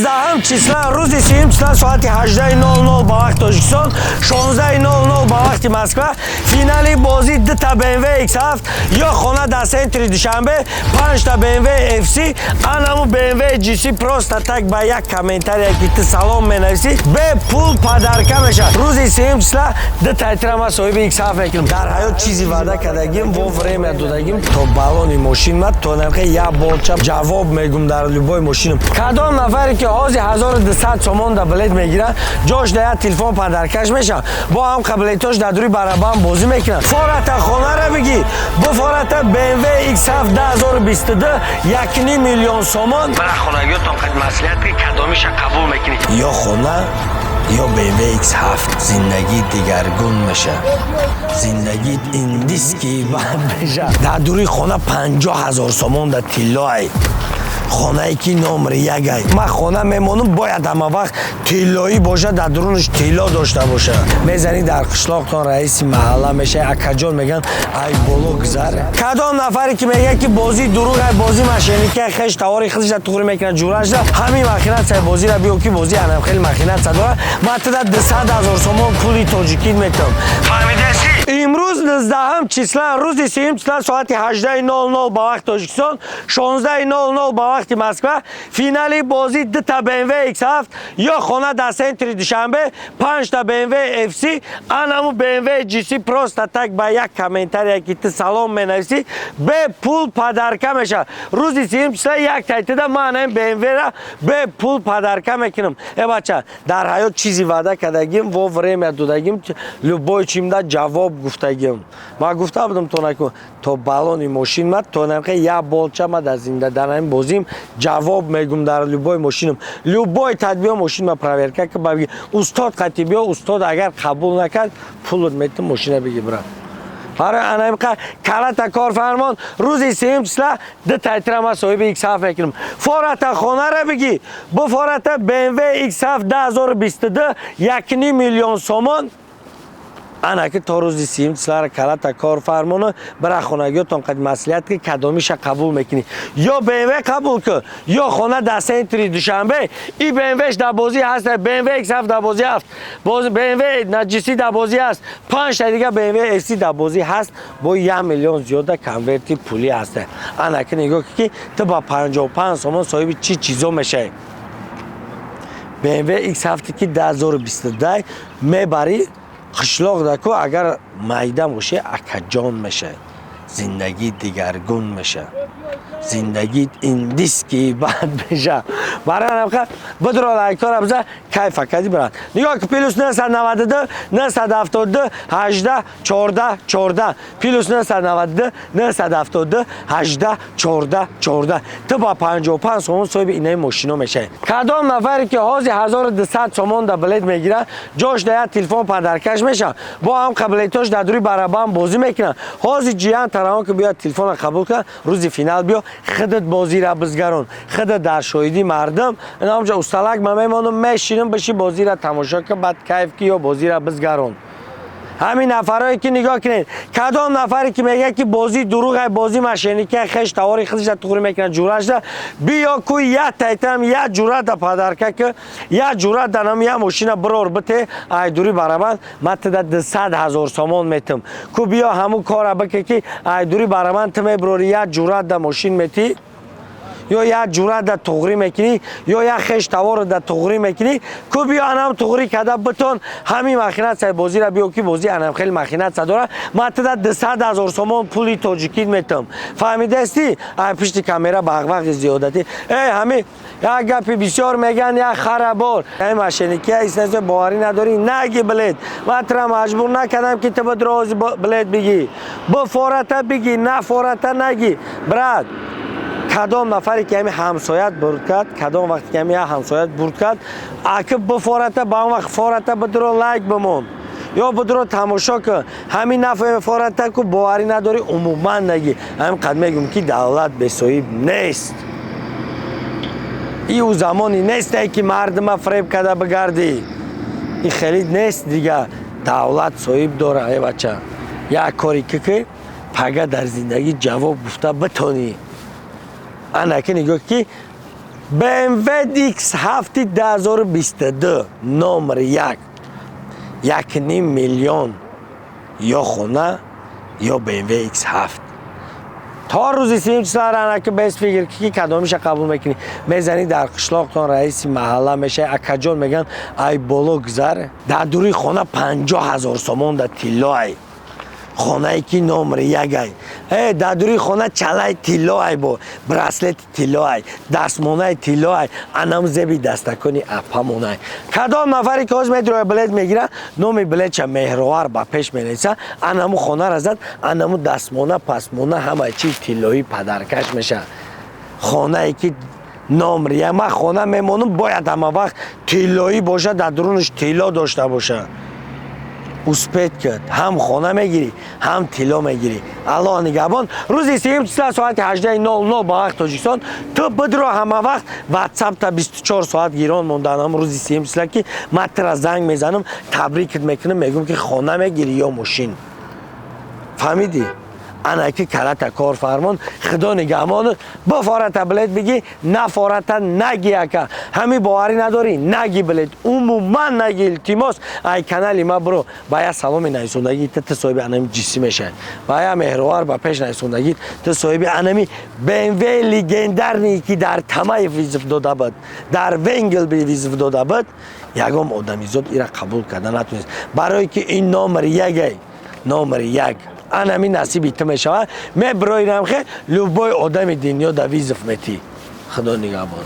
19 числа рӯзи 3 числа соати 18:00 ба вақти Тоҷикистон, 16:00 ба вақти Москва финали бозии 2 та BMW X7 ё хона дар центри Душанбе, 5 та BMW FC, анаму BMW GC просто так ба як комментария ки ту салом менависӣ бе пул падарка мешавад. Рӯзи 3 числа 2 та эҳтирома соҳиби X7 мекунам. Дар ҳаёт чизи ваъда кардагим, во время додагим то балони мошин ма то нархи як болча ҷавоб мегум дар любой мошинам. Кадом нафаре ки ҳозир 1200 сомон да билет мегирад, ҷош да як телефон падаркаш мешавад. Бо ҳам қаблиятош дар дури барабан бозӣ мекунад. Фората хонара бигӣ. Бо фората BMW X7 2022 1,5 миллион сомон. Бара хонагиётон қад маслиҳат ки кадомиша қабул мекунӣ. Ё хона ё BMW X7. Зиндагӣ дигаргун мешавад. Зиндагӣ индиски бад мешавад. Дар дури хона 50,000 сомон да тиллоай. خانه‌ای که نمره یکه من خانه میمونم باید همه وقت تیلایی باشه در درونش تیلا داشته باشه میزنی در قشلاقتان رئیس محله میشه اکجان میگن ای بالا گذره کدام نفری که میگه که بازی دروغه بازی ماشینیکه خش تواری خودش توری میکنه جورش همین ماکینات سه بازی را بیو که بازی انم خیلی ماکینات داره من تا 200,000 سوم پولی تاجیکی میتونم فهمیدی امروز 19 چیسلا روز 3 چیسلا ساعت 18:00 با وقت تاجیکستان 16:00 با وقت مسکو فینالی بازی 2 تا BMW X7 یا خانه در سنتر دوشنبه 5 تا BMW FC انمو BMW GC پروست تک با یک کامنتاری که تو سلام منویسی به پول پادرکا میشه روز 3 چیسلا یک تایتدا من این BMW را به پول پادرکا میکنم ای بچه در حیات چیزی وعده کردگیم و время دادگیم любой чимда جواب گفتگیم ما گفته بودم تو نکن تو بالون ماشین ما تو نمیخوای یا بالچه ما در زنده داریم بازیم جواب میگم در любой ماشینم любой تدبیر ماشین ما проверка که بگی استاد خطیبی استاد اگر قبول نکرد پول میتم ماشین بگی برا برای انمیقه کلات کارفرمان روزی 3 چیسلا 2 تا احترام صاحب X7 میکنم فورات خانه را بگی با فورات BMW X7 2022 1,5 میلیون سومون انا که تا روزی 3 چیسلا کلات کارفرمان برای خانگیتون قد مسئولیت که کدامیش قبول میکنی یا BMW قبول که یا خانه در سنتری دوشنبه ای BMWش در بازی هست BMW X7 در بازی هست BMW نجسی در بازی هست 5 تا دیگه BMW FC در بازی هست با 1 میلیون زیاده کنورتی پولی هست انا که نگاه که تو با 55 سومون صاحب چی چیزا میشه BMW X7 که 2022 میبری قشلاق دکو اگر مایده باشه اکجان میشه زندگی دیگرگون میشه زندگی این دیسکی بد میشه برای نمخه بدرو لایکار بزن کیف کردی برات نگاه که پیلوس 992 972 18 14 14 پیلوس 992 972 18 14 14 تو با 55 سومون صاحب اینای ماشینا میشه کدام نفری که حاضر 1200 سومون دا بلیت میگیره جاش در تلفن پدرکش میشه با هم قبلیتاش در دوری برابان بازی میکنن حاضر جیان تران که بیاد تلفن قبول کن روز فینال بیا خودت بازی را بزگرون خودت در شاهدی مردم اینا همجا استالک من میمونم میشینم بشی بازی را تماشا که بعد کیف کی یا بازی را بزگرون همین نفرایی که نگاه کنید کدام نفری که میگه که بازی دروغه بازی ماشینیکه خش تواری خودش توری میکنه جورش بیا کوی یا تایتم یا جورا د پادرکه که یا جورا دنم یا ماشین برور بته ای دوری برابر مت د 200,000 سومون میتم کو بیا همون کارا بکه که ای دوری برابر تم برور یا جورا د ماشین میتی یا یک جورا در تغری میکنی یا یک خش توار در تغری میکنی کو بیا انم تغری کده بتون همین ماکینات سای بازی را بیو کی بازی انم خیلی ماکینات داره ما تا 200,000 سومون پولی تاجیکی میتم فهمیده استی ای پشت کامera باغ زیادتی ای همین یا گپی بسیار میگن یا خرابار این ماشینی که اساس باوری نداری نگی بلیت ما ترا مجبور نکردم که تو بدروز بلیت بگی با فورتا بگی نه فورتا نگی برات کدام نفری که همی همسایت برد کرد کدام وقتی که همی همسایت برد کرد اگه بفورته با اون وقت فورته بدرو لایک بمون یا بدرو تماشا کن همین نفر فورته که باوری نداری عموما نگی هم قد میگم که دولت به صاحب نیست این زمانی نیست که مردم فریب کرده بگردی این خیلی نیست دیگه دولت صاحب داره ای بچه یک کاری که پگه در زندگی جواب گفته بتونی انا که نگاه که BMW X7 2022 номер 1 1.5 миллион ё хона ё BMW X7 تا روزی 30 چیزا رانک بس فکر کی کدومش قبول میکنی میزنی در قشلاقتون رئیس محله میشه اکجون میگن ای بولو گذره در دوری خونه 50,000 سومون در تیلای خونه ای که نمره 1 ای در دوری خونه چلای تیلای بو براسلت تیلای دستمونه تیلای انم زبی دستکونی اپامونه کدام نفری که از مترو بلد میگیره نومی بلد چه مهروار با پیش مینیسه انم خونه را زد انم دستمونه پسمونه همه چی تیلایی پدرکش میشه خونه ای که نمره ما خونه میمونم باید همه وقت تیلایی باشه در درونش تیلا داشته باشه اسپید کرد هم خونه میگیری هم تیلا میگیری الله نگهبان روزی 30 ساعت 18:00 با وقت تاجیکستان تو بدرو همه وقت واتساپ تا 24 ساعت گیران موندنم روزی 30 که من تر زنگ میزنم تبریکت میکنم میگم که خونه میگیری یا ماشین فهمیدی انا که کلت کار فرمان خدا نگهبان با فارت بلد بگی نه فارت نگی که همی باوری نداری نگی بلد عموما نگی التماس ای کانال ما برو باید سلام نایسوندگی تو صاحب انمی جسی میشه باید مهروار با پیش نایسوندگی تو صاحب انمی BMW لیگندر نی که در تمای ویزف داده بود در ونگل بی ویزف داده بود یکم آدمی زود ایرا قبول کردن نتونست برای که این نمره 1 انمی نصیبی تو میشه من برای نمخه لوبای آدم دنیا در ویزف میتی خدا نگهبان